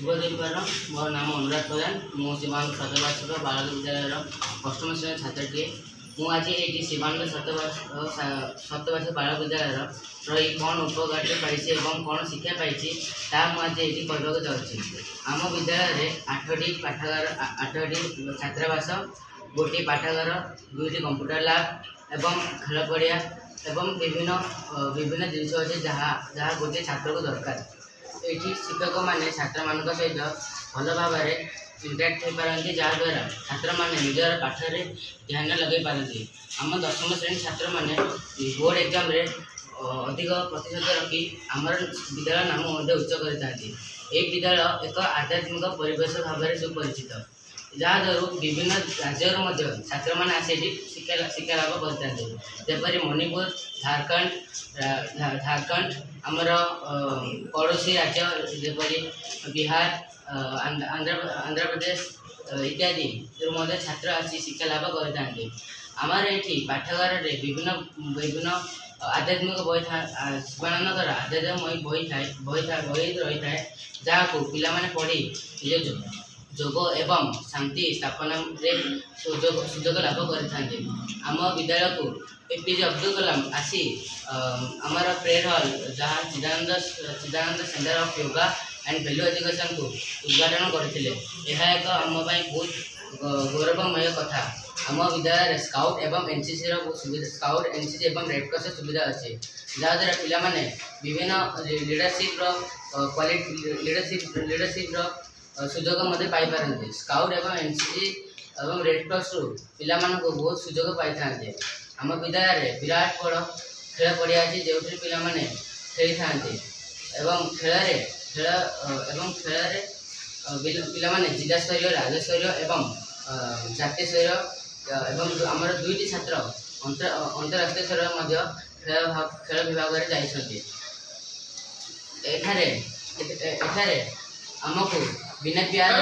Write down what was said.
शुभदीपर मोर नाम अनुराग प्रधान मु शिवानंद सतवास बालक विद्यालय अष्टम श्रेणी छात्रटीए मुझे ये शिवानंद सतवास बालक विद्यालय रही कौन उपकार पाई कौन शिक्षा पाई मुझे ये कहवाक चाहूँगी। आम विद्यालय 8टी पाठागार 8टी छात्रावास गोटे पाठागार 2टी कंप्यूटर लैब एवं खेल पड़िया एवं विभिन्न विभिन्न जिन अच्छे जहाँ गोटे छात्र को दरकार। ये शिक्षक मैंने छात्र मान सहित भल भाव इंटराक्ट हो पारती जहाँद्वारा छात्र मैंने निजर पाठ में ध्यान लगे पारती। आम 10म श्रेणी छात्र मैंने बोर्ड एग्जाम रे अधिक प्रतिशत रखी आमर विद्यालय नाम उच्च करते। एक विद्यालय एक आध्यात्मिक परिवेश भाव में सुपरिचित जहाँद्वारा विभिन्न राज्य छात्र मैंने आसी शिक्षा लाभ करते जपरी मणिपुर झारखंड आमर पड़ोसी राज्य जपरी बिहार आंध्र प्रदेश इत्यादि छात्र आसी शिक्षा लाभ करते। आमर ये पाठागार विभिन्न विभिन्न आध्यात्मिक बही शिवानंद आध्यात्मिक बही रही है जहाँ को पिला पढ़ी निज जोग एवं शांति स्थापना सुजोग लाभ करते। आम विद्यालय को एपीजे अब्दुल कलाम आसी आमर प्रेयर हॉल जहाँ Chidanand centre of yoga and value education को उद्घाटन करते। यह एक आम बहुत गौरवमय कथा। आम विद्यालय स्काउट एवं एनसीसी स्काउट एनसीसी एवं रेडक्रॉस सुविधा अच्छे जहाँद्वारा पिला माने विभिन्न लीडरशिप सुजोग पाई पारती। स्काउट एवं एनसीसी एवं रेडक्रॉस पिला को बहुत सुजोग पाई था। आम विद्यालय विराट बड़ खेल पड़िया अच्छी जो पिला खेली था पिला जिला स्तरीय राज्य स्तरीय एवं जातीय स्तरीय एवं आमर 2टी छात्र अंतरराष्ट्रीय स्तर खेल विभाग में जाइछन्ति। एठारे आमको बिना प्यार